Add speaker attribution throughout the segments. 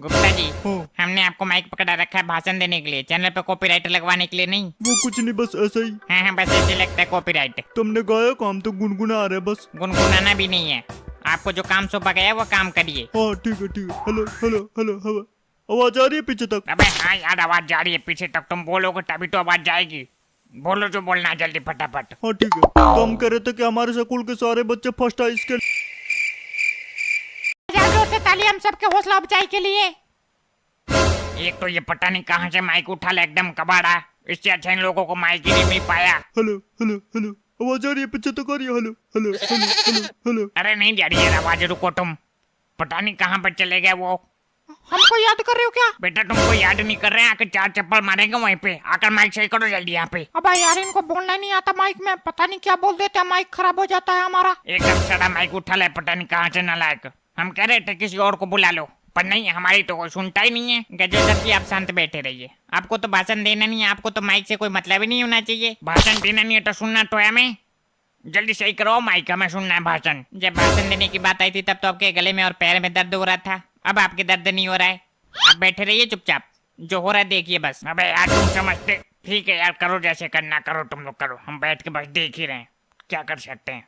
Speaker 1: गुप्ता जी,
Speaker 2: हाँ।
Speaker 1: हमने आपको माइक पकड़ा रखा है भाषण देने के लिए, चैनल पे कॉपीराइट लगवाने के लिए नहीं।
Speaker 2: वो कुछ नहीं, बस ऐसा ही।
Speaker 1: हाँ हाँ, बस ऐसे लगता है कॉपीराइट।
Speaker 2: तुमने गाया, काम तो गुनगुना आ रहा है बस।
Speaker 1: गुनगुनाना भी नहीं है, आपको जो काम सौंपा गया है वो काम करिए।
Speaker 2: हाँ ठीक है ठीक है। हेलो हेलो हेलो हेलो, आवाज आ रही है पीछे तक?
Speaker 1: अबे हाँ यार, आवाज जा रही है पीछे तक, तुम बोलोगे तभी तो आवाज जाएगी। बोलो जो बोलना है जल्दी फटाफट।
Speaker 2: हाँ ठीक है। तो हम कह रहे थे कि हमारे स्कूल के सारे बच्चे फर्स्ट आए, इसके
Speaker 1: जोर से ताली हम सबके हौसला अफजाई के लिए। एक तो ये पता नहीं कहाँ से माइक उठा ले, एकदम कबाड़ा। इससे अच्छा इन लोगों को माइक ही नहीं मिल पाया।
Speaker 2: हेलो हेलो हेलो, आवाज आ रही है पीछे तक आ रही है? Hello hello hello hello hello.
Speaker 1: अरे नहीं जा रही है आवाज, रुको तुम। पता नहीं कहाँ पर चले गए वो।
Speaker 3: हमको याद कर रहे हो क्या?
Speaker 1: बेटा तुमको याद नहीं कर रहे हैं, आकर चार चप्पल मारेंगे वहीं पे। आकर माइक सही करो जल्दी यहाँ पे।
Speaker 3: अबे यार, इनको बोलना नहीं आता माइक में, पता नहीं क्या बोल देते हैं, माइक खराब हो जाता है हमारा।
Speaker 1: एकदम सड़ा माइक उठा ले, पता नहीं कहाँ से नालायक। हम कह रहे थे किसी और को बुला लो, पर नहीं, हमारी तो कोई सुनता ही नहीं है। गजेंद्र जी आप शांत बैठे रहिए, आपको तो भाषण देना नहीं है, आपको तो माइक से कोई मतलब ही नहीं होना चाहिए। भाषण देना नहीं है तो सुनना तो है हमें। जल्दी सही करो माइक, हमें सुनना है भाषण। जब भाषण देने की बात आई थी तब तो आपके गले में और पैर में दर्द हो रहा था, अब आपके दर्द नहीं हो रहा है। आप बैठे रहिए चुपचाप, जो हो रहा है देखिए बस। अबे यार तुम समझते, ठीक है यार, करो जैसे करना करो, तुम लोग करो, हम बैठ के बस देख ही रहे हैं, क्या कर सकते हैं।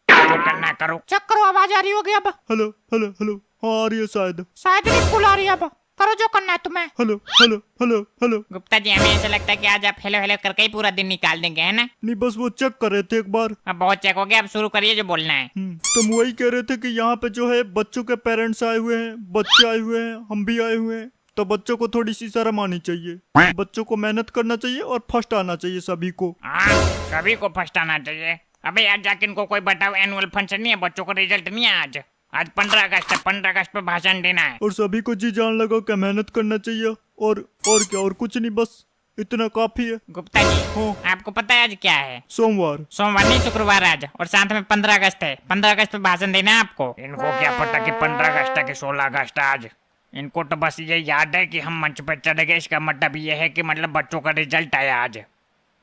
Speaker 1: जो करना करो।
Speaker 3: चेक करो, आवाज आ रही होगी अब।
Speaker 2: हेलो हेलो हेलो, हाँ आ रही है शायद।
Speaker 3: शायद नहीं, फुल आ रही है अब। करो जो करना है तुम्हें।
Speaker 2: Hello hello hello hello.
Speaker 1: Gupta ji हमें ऐसा लगता है कि आज आप हेलो हेलो करके ही पूरा दिन निकाल देंगे, है ना?
Speaker 2: नहीं बस वो चेक कर रहे थे एक बार।
Speaker 1: अब बहुत चेक हो गया, अब शुरू करिए जो बोलना है।
Speaker 2: तुम वही कह रहे थे कि यहाँ पे जो है बच्चों के पेरेंट्स आए हुए हैं, बच्चे आए हुए हैं, हम भी आए हुए हैं, तो बच्चों को थोड़ी सी शर्म आनी चाहिए, बच्चों को मेहनत करना चाहिए और फर्स्ट आना चाहिए सभी को।
Speaker 1: हाँ, सभी को फर्स्ट आना चाहिए। अबे यार जाके इनको कोई बताओ, एनुअल फंक्शन नहीं है, बच्चों को रिजल्ट नहीं है आज। आज 15 अगस्त है, 15 अगस्त पे भाषण देना है।
Speaker 2: और सभी को जी जान लगा के मेहनत करना चाहिए, और क्या, और कुछ नहीं, बस इतना काफी है।
Speaker 1: गुप्ता जी
Speaker 2: हाँ।
Speaker 1: आपको पता है आज क्या है?
Speaker 2: सोमवार।
Speaker 1: सोमवार नहीं, शुक्रवार आज, और साथ में 15 अगस्त है। 15 अगस्त पे भाषण देना है आपको। इनको क्या पता कि 15 अगस्त है कि 16 अगस्त आज। इनको तो बस ये याद है कि हम मंच पे चढ़ गए, इसका मतलब ये है कि मतलब बच्चों का रिजल्ट आया आज।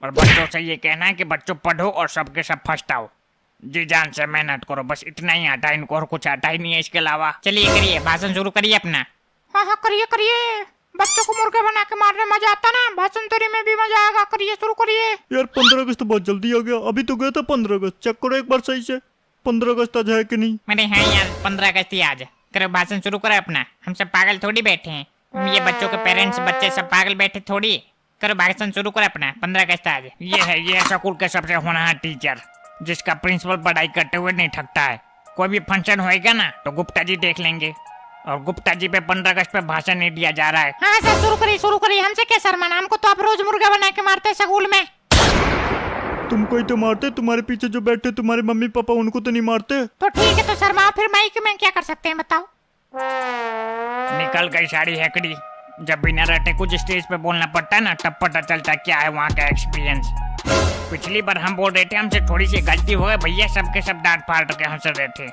Speaker 1: और बच्चों से ये कहना है कि बच्चों पढ़ो और सबके सब फर्स्ट आओ, जी जान से मेहनत करो, बस इतना ही आता है इनको, और कुछ आता ही नहीं है इसके अलावा। चलिए करिए, भाषण शुरू करिए अपना।
Speaker 3: हाँ हाँ करिए करिए, बच्चों को मुर्गे बना के मारने मजा आता ना, भाषण तेरी में भी मजा आएगा। करिए, शुरू करिए।
Speaker 2: यार 15 अगस्त तो बहुत जल्दी आ गया, अभी तो गया था 15 अगस्त। चेक करो एक बार सही से, 15 अगस्त आज है कि नहीं।
Speaker 1: मैंने हाँ यार 15 अगस्त ही आज। करो भाषण शुरू करो अपना, हम सब पागल थोड़ी बैठे हैं, ये बच्चों के पेरेंट्स बच्चे सब पागल बैठे थोड़ी। करो भाषण शुरू करो अपना, 15 अगस्त आज। ये स्कूल के सबसे होनहार टीचर, जिसका प्रिंसिपल पढ़ाई करते हुए नहीं थकता है। कोई भी फंक्शन होएगा ना तो गुप्ता जी देख लेंगे, और गुप्ता जी पे 15 अगस्त पे भाषण नहीं दिया जा रहा है।
Speaker 3: हाँ सर, शुरू करिए, हमसे क्या शर्माना, हमको तो आप रोज मुर्गा बना के मारते हैं स्कूल में।
Speaker 2: तुमको ही तो मारते, तुम्हारे पीछे जो बैठे तुम्हारे मम्मी पापा, उनको तो नहीं मारते।
Speaker 3: तो ठीक है, तो शर्माओ फिर, माइक में क्या कर सकते हैं बताओ।
Speaker 1: निकल गई सारी हैकड़ी। जब बिना रटे कुछ स्टेज पे बोलना पड़ता है ना, तब पता चलता क्या है वहाँ का एक्सपीरियंस। पिछली बार हम बोल रहे थे, हमसे थोड़ी सी गलती हो गई भैया, सबके सब डांट फाड़ के हंस रहे थे।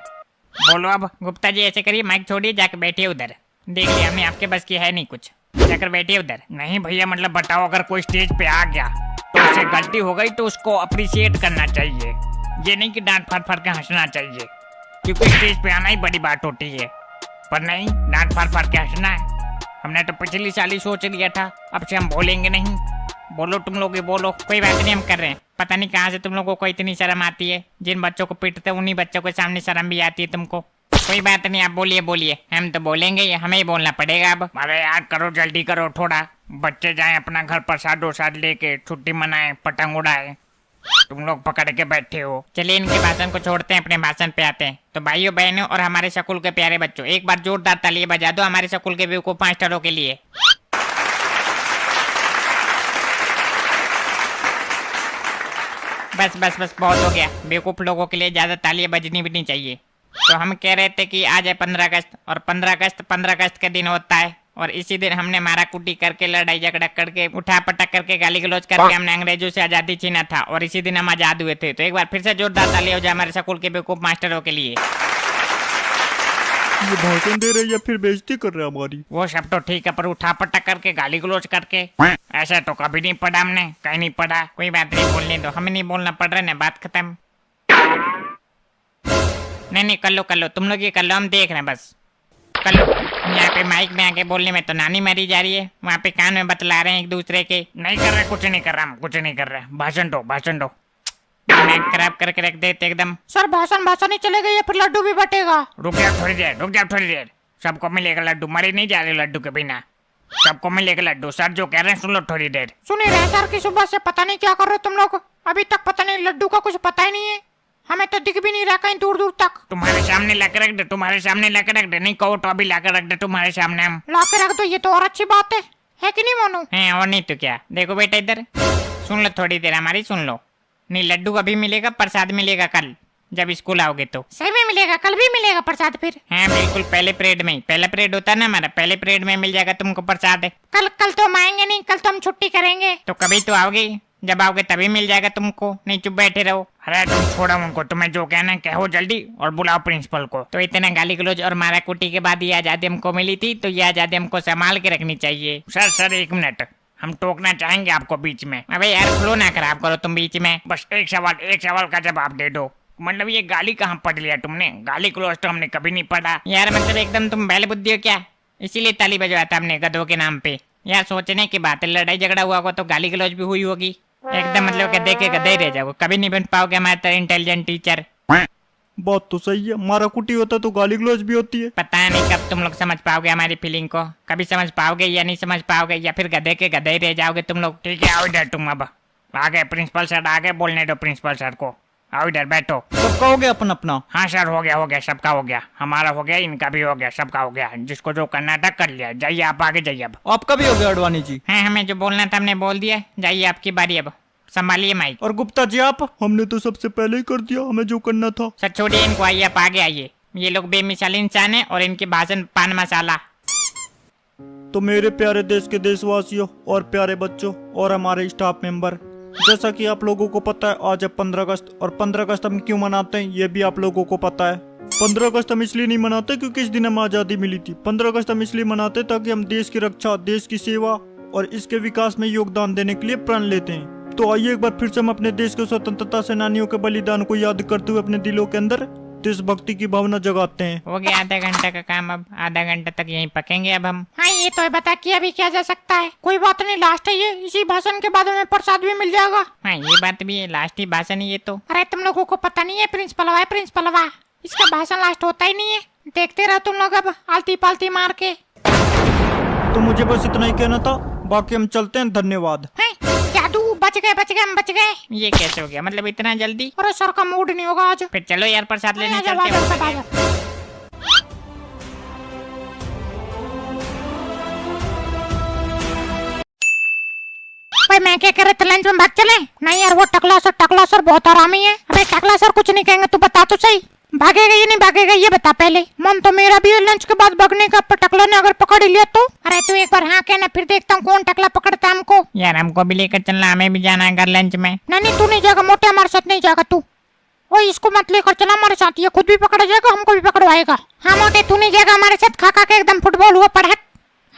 Speaker 1: बोलो अब। गुप्ता जी ऐसे करिए, माइक छोड़िए, जाकर बैठिए उधर। देख लिया हमने, आपके बस की है नहीं कुछ, जाकर बैठिए उधर। नहीं भैया, मतलब बताओ, अगर कोई स्टेज पे आ गया तो उससे गलती हो गई तो उसको अप्रिशिएट करना चाहिए, ये नहीं कि डांट फाड़ फाड़ के हंसना चाहिए, क्योंकि स्टेज पे आना ही बड़ी बात होती है। पर नहीं, डांट फाड़ फाड़ के हंसना है। हमने तो पिछली साल ही सोच लिया था, अब से हम बोलेंगे नहीं। बोलो तुम लोग, ये बोलो। कोई बात नहीं, हम कर रहे हैं। पता नहीं कहाँ से तुम लोगों को इतनी शर्म आती है, जिन बच्चों को पीटते उन्हीं बच्चों के सामने शर्म भी आती है तुमको। कोई बात नहीं, आप बोलिए, हम तो बोलेंगे, ये हमें ही बोलना पड़ेगा अब। अरे यार करो, जल्दी करो थोड़ा, बच्चे जाएं अपना घर प्रसाद वसाद लेके, छुट्टी मनाएं, पतंग उड़ाएं। तुम लोग पकड़ के बैठे हो। चलिए इनके भाषण को छोड़ते हैं, अपने भाषण पे आते हैं। तो भाइयों बहनों और हमारे स्कूल के प्यारे बच्चों, एक बार जोरदार तालियां बजा दो हमारे स्कूल के बेवकूफ मास्टरों के लिए। बस बहुत हो गया, बेवकूफ लोगों के लिए ज्यादा तालियां बजनी भी नहीं चाहिए। तो हम कह रहे थे कि आज है 15 अगस्त, और 15 अगस्त का दिन होता है, और इसी दिन हमने मारा कुटी करके, लड़ाई झगड़ा करके, उठा पटक करके, गाली गलौज करके हमने अंग्रेजों से आजादी छीना था, और इसी दिन हम आजाद हुए थे। तो एक बार फिर से जोरदार तालियां हो जाए हमारे स्कूल के बेवकूफ मास्टरों के लिए।
Speaker 2: ये भाषण दे रहे या फिर बेइज्जती कर रहे हमारी?
Speaker 1: वो सब तो ठीक है, पर उठा पटक करके, गाली गलौज करके, ऐसा तो कभी नहीं पढ़ा हमने, कहीं नहीं पढ़ा। कोई बात नहीं, बोलने दो, हमें नहीं बोलना पड़ रहा है ना, बात खत्म। नहीं कर लो, तुम लोग ये कर लो, हम देख रहे हैं बस। कर लो। यहाँ पे माइक में आके बोलने में तो नानी मरी जा रही है, वहाँ पे कान में बतला रहे हैं एक दूसरे के। नहीं कर रहे, कुछ नहीं कर रहा, हम कुछ नहीं कर रहे। भाषण दो, भाषण दो। दिमाग खराब करके रख देते एकदम।
Speaker 3: सर भाषण ही चले गए, फिर लड्डू भी बटेगा।
Speaker 1: रुक जाओ थोड़ी देर, रुक जाओ थोड़ी देर। सबको मिलेगा लड्डू, मरी नहीं जा रही लड्डू के बिना। सबको मिलेगा लड्डू। सर जो कह रहे हैं सुन लो थोड़ी देर।
Speaker 3: सुनिए रहे सर की सुबह से पता नहीं क्या कर रहे हो तुम लोग, अभी तक पता नहीं लड्डू का कुछ पता ही नहीं है, हमें तो दिख भी नहीं रहा कहीं दूर दूर तक।
Speaker 1: तुम्हारे सामने ला के रख दे, तुम्हारे सामने ला के रख दे। नहीं कहो तो अभी ला के रख दे तुम्हारे सामने हम।
Speaker 3: ला के रख दो, ये तो और अच्छी बात है कि नहीं मोनू?
Speaker 1: है और नहीं तो क्या। देखो बेटा इधर सुन लो थोड़ी देर हमारी, सुन लो। नहीं लड्डू अभी मिलेगा, प्रसाद मिलेगा कल जब स्कूल आओगे तो।
Speaker 3: सही में मिलेगा? कल भी मिलेगा प्रसाद फिर?
Speaker 1: हाँ बिल्कुल, पहले पीरियड में ही। पहला पीरियड होता है ना हमारा, पहले पीरियड में मिल जाएगा तुमको प्रसाद।
Speaker 3: कल तो हम आएंगे नहीं, कल तो हम छुट्टी करेंगे।
Speaker 1: तो कभी तो आओगे, जब आओगे तभी मिल जाएगा तुमको। नहीं चुप बैठे रहो। अरे तुम छोड़ो उनको, तुम्हें जो कहना है कहो जल्दी और बुलाओ प्रिंसिपल को। तो इतना गाली गलौज और मारा कुटी के बाद ये आजादी हमको मिली थी, तो ये आजादी हमको संभाल के रखनी चाहिए। सर 1 मिनट, हम टोकना चाहेंगे आपको बीच में। अबे यार फ्लो ना खराब करो तुम बीच में। बस एक सवाल का जवाब दे दो। मतलब ये गाली कहाँ पढ़ लिया तुमने? गाली क्लोज तो हमने कभी नहीं पढ़ा यार। मतलब एकदम तुम बैल बुद्धि हो क्या? इसीलिए ताली बजवाया था हमने गधों के नाम पे। यार सोचने की बात है, लड़ाई झगड़ा हुआ होगा तो गाली गलौज भी हुई होगी। एकदम मतलब क्या देखे गधे रह जाओगे, कभी नहीं बन पाओगे हमारे तरह इंटेलिजेंट टीचर।
Speaker 2: बात तो सही है, मारा कुटी होता तो गाली गलौज भी होती है।
Speaker 1: पता नहीं कब तुम लोग समझ पाओगे हमारी फीलिंग को, कभी समझ पाओगे या नहीं समझ पाओगे, या फिर गधे के गधे ही रह जाओगे तुम लोग। ठीक है आओ इधर, तुम अब आ गए प्रिंसिपल सर, आ गए। बोलने दो प्रिंसिपल सर को। आओ इधर बैठो।
Speaker 2: सबका हो गया अपना अपना?
Speaker 1: हाँ सर हो गया, सबका हो गया। हमारा हो गया, इनका भी हो गया, सबका हो गया। जिसको जो करना था कर लिया। जाइए आप आगे जाइए अब।
Speaker 2: आपका भी हो गया अडवाणी जी?
Speaker 1: हाँ हमें जो बोलना था हमने बोल दिया। जाइए आपकी बारी अब, संभालिए माइक।
Speaker 2: और गुप्ता जी आप? हमने तो सबसे पहले ही कर दिया, हमें जो करना था।
Speaker 1: सर छोड़िए इनको, आइए आप आगे आइए। ये लोग बेमिसाल इंसान है और इनके भाषण पान मसाला।
Speaker 2: तो मेरे प्यारे देश के देशवासियों और प्यारे बच्चों और हमारे स्टाफ मेंबर, जैसा कि आप लोगों को पता है आज है 15 अगस्त। और 15 अगस्त हम क्यों मनाते हैं ये भी आप लोगों को पता है। 15 अगस्त हम इसलिए नहीं मनाते क्योंकि इस दिन हमें आज़ादी मिली थी। 15 अगस्त हम इसलिए मनाते ताकि हम देश की रक्षा, देश की सेवा और इसके विकास में योगदान देने के लिए प्रण लेते हैं। तो आइए एक बार फिर से हम अपने देश के स्वतंत्रता सेनानियों के बलिदान को याद करते हुए अपने दिलों के अंदर देशभक्ति की भावना जगाते हैं।
Speaker 1: हो गया आधा घंटा का काम, अब आधा घंटा तक यहीं पकेंगे अब हम।
Speaker 3: हाँ ये तो है, बता कि अभी क्या जा सकता है। कोई बात नहीं, लास्ट है ये, इसी भाषण के बाद हमें प्रसाद भी मिल जाएगा।
Speaker 1: हाँ ये बात भी है, लास्ट ही भाषण है ये तो।
Speaker 3: अरे तुम लोगों को पता नहीं है, प्रिंसिपलवा है प्रिंसिपलवा, इसका भाषण लास्ट होता ही नहीं है। देखते रहो तुम लोग अब आलती पालती मार के।
Speaker 2: तो मुझे बस इतना ही कहना था, बाकी हम चलते हैं। धन्यवाद।
Speaker 3: जादू, बच गए हम बच गए।
Speaker 1: ये कैसे हो गया, मतलब इतना जल्दी?
Speaker 3: अरे सर का मूड नहीं होगा आज।
Speaker 1: फिर चलो यार प्रसाद लेने
Speaker 3: आजा,
Speaker 1: चलते
Speaker 3: आजा,
Speaker 1: हैं।
Speaker 3: आजा। भाई मैं क्या कह रहे थे, लंच में भाग चले? नहीं यार वो टकला सर बहुत आरामी है। अबे टकला सर कुछ नहीं कहेंगे, तू बता तो सही, भागेगा ये नहीं भागेगा ये बता पहले। मन तो मेरा भी है लंच के बाद भागने का, पर टकला ने अगर पकड़ लिया तो? अरे तू एक बार हाँ कहना, फिर देखता हूँ कौन टकला पकड़ता है हमको।
Speaker 1: यार हमको भी लेकर चलना, हमें भी जाना है घर लंच में।
Speaker 3: नहीं तू नहीं जाएगा मोटे, हमारे साथ नहीं जाएगा तू। ओ इसको मत लेकर चला हमारे साथ, ये खुद भी पकड़ा जाएगा हमको भी पकड़वाएगा। हाँ मोटे तू नहीं जाएगा हमारे साथ, खा के एकदम फुटबॉल हुआ पढ़ा।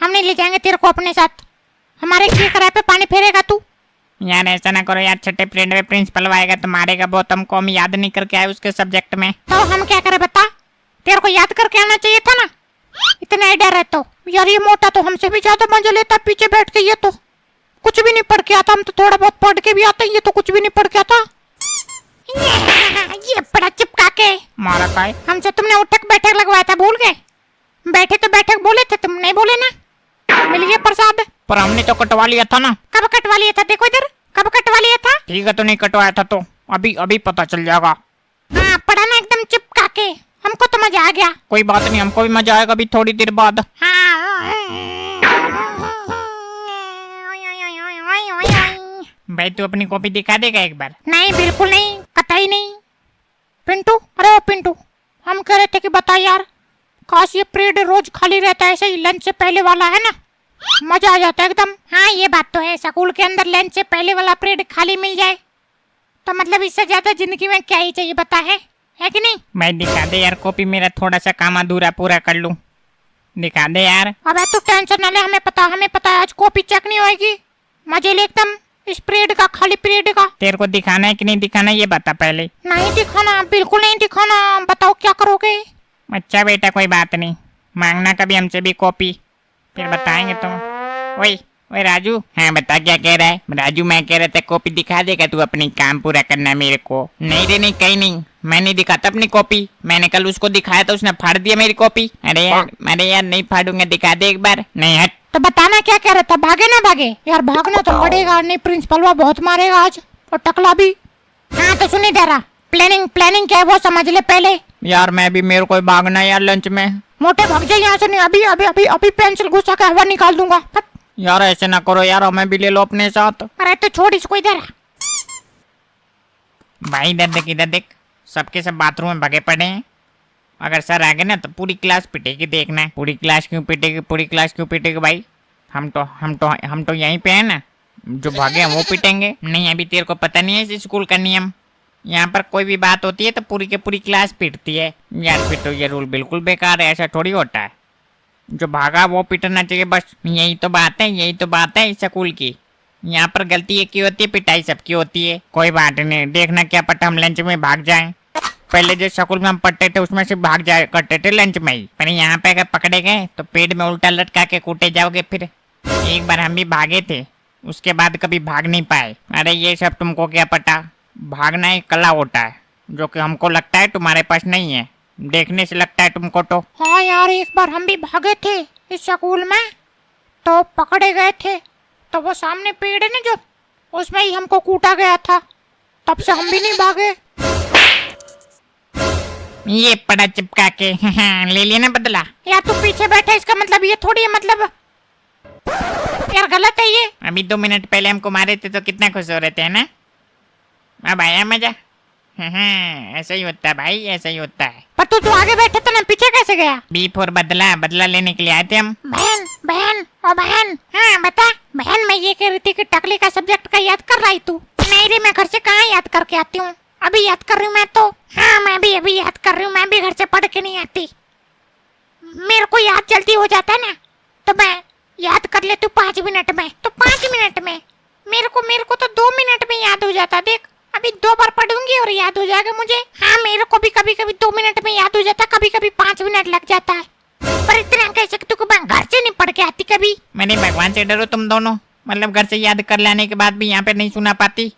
Speaker 3: हम नहीं ले जाएंगे तेरे को अपने साथ, हमारे किए कराए पे पानी फेरेगा तू।
Speaker 1: यार ऐसा ना करो यार, छठे पीरियड में प्रिंसिपल आएगा तो मारेगा बहुत हमको, हम याद नहीं करके आए उसके सब्जेक्ट में।
Speaker 3: तो हम क्या करें बता, तेरे को याद करके आना चाहिए था ना, इतना ही डर है तो। यार ये मोटा तो हमसे भी ज्यादा मजा लेता पीछे बैठ के, ये तो कुछ भी नहीं पढ़ के आता। हम तो थोड़ा बहुत पढ़ के भी आता, ये तो कुछ भी नहीं पढ़ के आता। ये बड़ा चिपका के
Speaker 1: मारा का है।
Speaker 3: हमसे तुमने उठक बैठक लगवाया था, भूल गए? बैठे तो बैठक बोले थे, तुम नहीं बोले ना। मिल गया प्रसाद,
Speaker 1: पर हमने तो कटवा लिया था ना।
Speaker 3: कब कटवा लिया था? देखो इधर, कब कटवा लिया था?
Speaker 1: ठीक है तो नहीं कटवाया था तो अभी अभी पता चल जाएगा।
Speaker 3: हाँ पढ़ा ना एकदम चिपका के, हमको तो मजा आ गया।
Speaker 1: कोई बात नहीं, हमको भी मजा आएगा अभी थोड़ी देर बाद। भाई तू अपनी कॉपी दिखा देगा एक बार?
Speaker 3: नहीं बिल्कुल नहीं, कतई नहीं। पिंटू, अरे ओ पिंटू, हम कह रहे थे कि बता यार, काश ये पीरियड रोज खाली रहता है ऐसे ही, लंच से पहले वाला है ना, मजा आ जाता है एकदम। हाँ ये बात तो है, स्कूल के अंदर लंच से पहले वाला पीरियड खाली मिल जाए तो मतलब इससे ज्यादा जिंदगी में क्या ही चाहिए बता, है कि नहीं?
Speaker 1: भाई दिखा दे यार कॉपी, मेरा थोड़ा सा काम अधूरा पूरा कर लूं, दिखा दे यार।
Speaker 3: अबे तू टेंशन न ले, हमें पता है आज कॉपी चेक नहीं होगी, मजे ले एकदम इस पीरियड का, खाली पीरियड का।
Speaker 1: तेरे को दिखाना है कि नहीं दिखाना ये बता पहले।
Speaker 3: नहीं दिखाना, बिल्कुल नहीं दिखाना, बताओ क्या करोगे?
Speaker 1: अच्छा बेटा कोई बात नहीं, मांगना कभी हमसे भी कॉपी, फिर बताएंगे तुम। ओए ओए राजू, हाँ बता क्या कह रहा है। राजू मैं कह रहा था कॉपी दिखा देगा तू, अपनी काम पूरा करना है मेरे को। नहीं रे नहीं, कहीं नहीं, मैं नहीं दिखाता अपनी कॉपी। मैंने कल उसको दिखाया था, उसने फाड़ दिया मेरी कॉपी। अरे यार नहीं फाड़ूंगा, दिखा दे एक बार। नहीं हट।
Speaker 3: तो बताना क्या कह रहा था, भागे ना भागे? यार भागना तो पड़ेगा, नहीं प्रिंसिपल वो बहुत मारेगा आज, और टकला भी। हाँ तो सुनी दे रहा, प्लानिंग क्या है वो समझ ले पहले।
Speaker 1: यार मैं भी, मेरे को भागना यार लंच में।
Speaker 3: मोटे भाग जाए यहाँ से, नहीं अभी अभी अभी अभी पेंसिल घुसा के हवा निकाल दूंगा। फट।
Speaker 1: यार ऐसे ना करो यार, हमें भी ले लो अपने साथ।
Speaker 3: अरे तो छोड़ इसको इधर।
Speaker 1: भाई इधर देख, सबके सब बाथरूम में भगे पड़े हैं। अगर सर आ गए ना तो पूरी क्लास पिटेगी, देखना है। पूरी क्लास क्यों पिटेगी भाई? हम तो यहीं पे है ना, जो भागे हैं वो पिटेंगे। नहीं अभी तेरे को पता नहीं है इस स्कूल का नियम, यहाँ पर कोई भी बात होती है तो पूरी की पूरी क्लास पिटती है। यार फिर तो ये रूल बिल्कुल बेकार है, ऐसा थोड़ी होता है। जो भागा वो पिटना चाहिए बस, यही तो बात है इस स्कूल की। यहाँ पर गलती एक की होती है, पिटाई सबकी होती है। कोई बात नहीं, देखना क्या पता हम लंच में भाग जाएं। पहले जो स्कूल में हम पढ़ते थे उसमें से भाग जाया करते थे लंच में ही, पर यहाँ पे अगर पकड़े गए तो पेट में उल्टा लटका के कूटे जाओगे। फिर एक बार हम भी भागे थे, उसके बाद कभी भाग नहीं पाए। अरे ये सब तुमको क्या पता, भागना एक कला होता है जो कि हमको लगता है तुम्हारे पास नहीं है, देखने से लगता है तुमको तो।
Speaker 3: हाँ यार एक बार हम भी भागे थे इस स्कूल में, तो पकड़े गए थे, तो वो सामने पेड़ है ना जो, उसमें ही हमको कूटा गया था, तब से हम भी नहीं भागे।
Speaker 1: ये पड़ा चिपका के ले लिया ना बदला।
Speaker 3: यार तू पीछे बैठा, इसका मतलब ये थोड़ी है, मतलब यार गलत है ये।
Speaker 1: अभी 2 मिनट पहले हमको मारे थे तो कितना खुश हो रहे थे ना। अब आया मजा। ऐसा ही होता है भाई, ऐसा ही होता है।
Speaker 3: पर तू आगे बैठे था ना, पीछे कैसे गया?
Speaker 1: B4 बदला लेने के लिए आए थे हम।
Speaker 3: बहन हाँ बता बहन, मैं ये कह रही थी कि टकली का सब्जेक्ट का याद कर रही तू? नहीं रे, मैं घर से कहाँ याद करके आती हूँ, अभी याद कर रही हूँ मैं तो। हाँ मैं भी अभी याद कर रही हूँ, मैं भी घर से पढ़ के नहीं आती। मेरे को याद जल्दी हो जाता है ना, तो मैं याद कर लेती हूँ 5 मिनट में। तो 5 मिनट में मेरे को तो 2 मिनट में याद हो जाता। देख अभी 2 बार पढ़ूंगी और याद हो जाएगा मुझे। हाँ मेरे को भी कभी 2 मिनट में याद हो जाता, कभी 5 मिनट लग जाता है। पर इतना कह सकते हो कि मैं घर से नहीं पढ़ के आती कभी।
Speaker 1: मैंने भगवान से डरो तुम दोनों, मतलब घर से याद कर लेने के बाद भी यहाँ पे नहीं सुना पाती,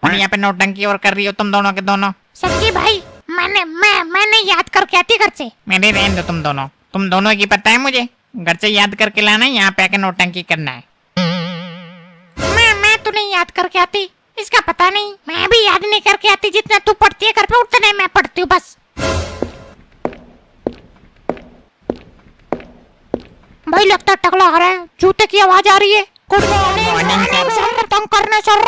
Speaker 1: और यहाँ पे नौटंकी और कर रही हो तुम दोनों के दोनों।
Speaker 3: सच्ची भाई, मैंने याद करके आती घर से।
Speaker 1: मेरे रहने दो तुम दोनों की पता है मुझे, घर से याद करके लाना है, यहाँ पे आके नौटंकी करना है।
Speaker 3: मैं तो नहीं याद करके आती, इसका पता नहीं। मैं भी याद नहीं करके आती, जितना तू पढ़ती है घर पे उतना मैं पढ़ती हूँ बस। भाई लगता है टकला आ रहा है, जूते की आवाज आ रही है। Good morning sir. तंग करने सर,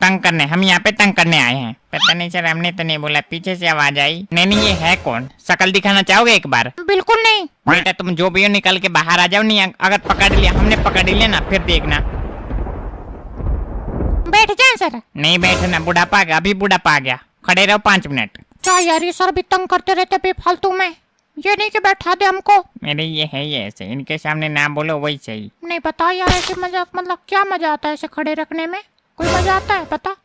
Speaker 1: तंग करने? हम यहाँ पे तंग करने आए हैं? पता नहीं सर, हमने तो नहीं बोला, पीछे से आवाज आई। नहीं ये है कौन? शक्ल दिखाना चाहोगे एक बार?
Speaker 3: बिल्कुल नहीं।
Speaker 1: बेटा तुम जो भी हो निकल के बाहर आ जाओ, नहीं अगर पकड़ लिया, हमने पकड़ लिया ना फिर देखना।
Speaker 3: बैठ जाए सर।
Speaker 1: नहीं बैठना, बुढ़ापा आ गया, अभी बुढ़ापा आ गया। खड़े रहो 5 मिनट।
Speaker 3: क्या यार ये सर भी तंग करते रहते बेफालतू में, ये नहीं कि बैठा दे हमको।
Speaker 1: मेरे ये है ये ऐसे, इनके सामने ना बोलो वही सही।
Speaker 3: नहीं पता यार, ऐसे मजाक मतलब क्या मजा आता है ऐसे खड़े रखने में? कोई मजा आता है पता?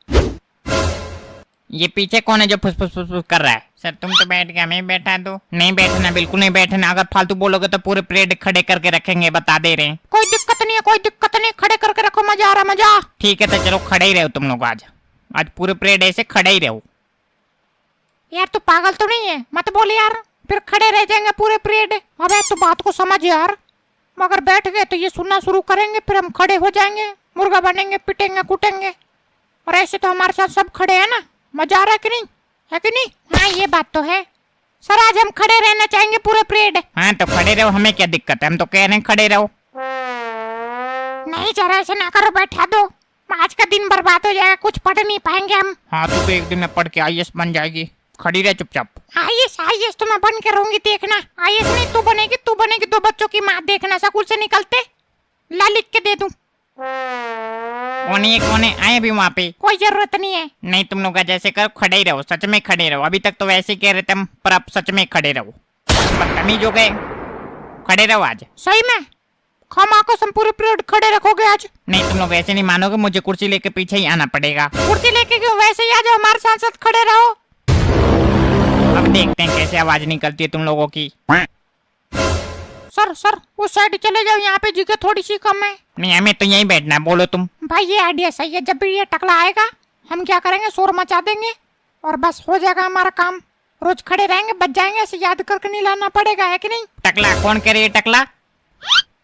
Speaker 1: ये पीछे कौन है जो फुस फुस फुस फुस कर रहा है? सर तुम तो बैठ गया, मैं बैठा दो। नहीं बैठना, बिल्कुल नहीं बैठना, अगर फालतू बोलोगे तो पूरे परेड खड़े करके रखेंगे, बता दे रहे हैं।
Speaker 3: कोई दिक्कत नहीं है, कोई दिक्कत नहीं, खड़े करके रखो, मजा आ रहा मजा।
Speaker 1: ठीक है तो चलो खड़े ही रहो तुम लोग, आज पूरे परेड ऐसे खड़े ही रहो।
Speaker 3: यार तू पागल तो नहीं है? मत बोल यार, फिर खड़े रह जाएंगे पूरे परेड। अबे तू बात को समझ यार, मगर बैठ गए तो ये सुनना शुरू करेंगे, फिर हम खड़े हो जाएंगे, मुर्गा बनेंगे, पिटेंगे कूटेंगे। और ऐसे तो हमारे साथ सब खड़े हैं ना, मजा आ रहा है कि नहीं? है कि नहीं? हाँ ये बात तो है सर, आज हम खड़े रहना चाहेंगे पूरे परेड।
Speaker 1: हाँ तो खड़े रहो, हमें क्या दिक्कत है, हम तो कह रहे हैं खड़े रहो।
Speaker 3: नहीं जरा ऐसे ना करो, बैठा दो, आज का दिन बर्बाद हो जाएगा, कुछ पढ़ नहीं पाएंगे हम।
Speaker 1: हाँ तो एक दिन में पढ़ के IAS बन जाएगी, खड़ी रहे चुपचाप।
Speaker 3: IAS तो मैं बन के रहूंगी, देखना। IAS नहीं तू बनेगी 2 बच्चों की माँ, देखना स्कूल से निकलते ला लिख के दे दूं।
Speaker 1: कौन है आए अभी वहाँ पे?
Speaker 3: कोई जरूरत नहीं है।
Speaker 1: नहीं तुम लोग जैसे करो, खड़े ही रहो, सच में खड़े रहो। अभी तक तो वैसे ही कह रहे थे हम, पर अब सच में खड़े रहो, बदतमीज हो गए। खड़े रहो आज।
Speaker 3: सही में खामा को संपूर्ण पीरियड खड़े रखोगे आज?
Speaker 1: नहीं तुम लोग ऐसे नहीं मानोगे, मुझे कुर्सी लेके पीछे ही आना पड़ेगा।
Speaker 3: कुर्सी लेके क्यों, वैसे ही आ जाओ, हमारे साथ साथ खड़े रहो।
Speaker 1: अब देखते हैं कैसे आवाज निकलती है तुम लोगों की।
Speaker 3: सर उस साइड चले जाओ, यहाँ पे जगह थोड़ी सी कम है।
Speaker 1: नहीं हमें तो यहीं बैठना है, बोलो तुम।
Speaker 3: भाई ये आइडिया सही है, जब भी ये टकला आएगा हम क्या करेंगे, शोर मचा देंगे और बस हो जाएगा हमारा काम। रोज खड़े रहेंगे, बच जाएंगे, ऐसे याद करके नहीं लाना पड़ेगा, है कि नहीं?
Speaker 1: टकला कौन कह रही है? टकला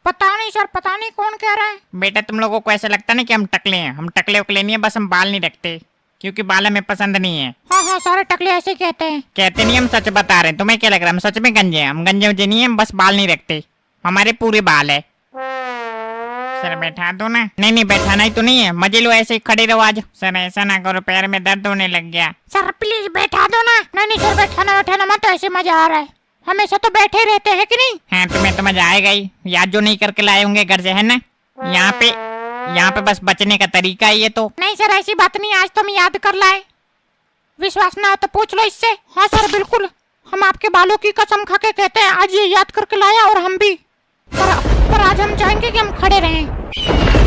Speaker 3: पता नहीं सर, पता नहीं कौन कह रहा है।
Speaker 1: बेटा तुम लोगों को ऐसा लगता नहीं कि हम टकले हैं। हम टकले उकले नहीं है, बस हम बाल नहीं रखते क्योंकि बाल हमें पसंद नहीं है।
Speaker 3: हाँ हाँ, सारे टकले ऐसे कहते हैं।
Speaker 1: कहते नहीं, हम सच बता रहे हैं। तुम्हें क्या लग रहा है हम सच में गंजे हैं? हम गंजे उंजे नहीं है, हम बस बाल नहीं रखते, हमारे पूरे बाल है। सर बैठा दो ना। नहीं नहीं बैठाना ही तो नहीं है, मजे लो, ऐसे ही खड़े रहो आज। सर ऐसा ना करो, पैर में दर्द होने लग गया।
Speaker 3: सर प्लीज बैठा दो ना। नहीं नहीं सर, बैठाना मत, ऐसे मजा आ रहा है। हमेशा तो बैठे रहते हैं कि नहीं?
Speaker 1: हाँ तुम्हें तो मजा आएगा ही, याद जो नहीं करके लाए होंगे घर से, है ना? यहाँ पे बस बचने का तरीका है ये तो।
Speaker 3: नहीं सर ऐसी बात नहीं, आज तो हम याद कर लाए। विश्वास ना हो तो पूछ लो इससे। हाँ सर बिल्कुल, हम आपके बालों की कसम खा के कहते हैं आज ये याद करके लाया, और हम भी। पर आज हम चाहेंगे कि हम खड़े रहें।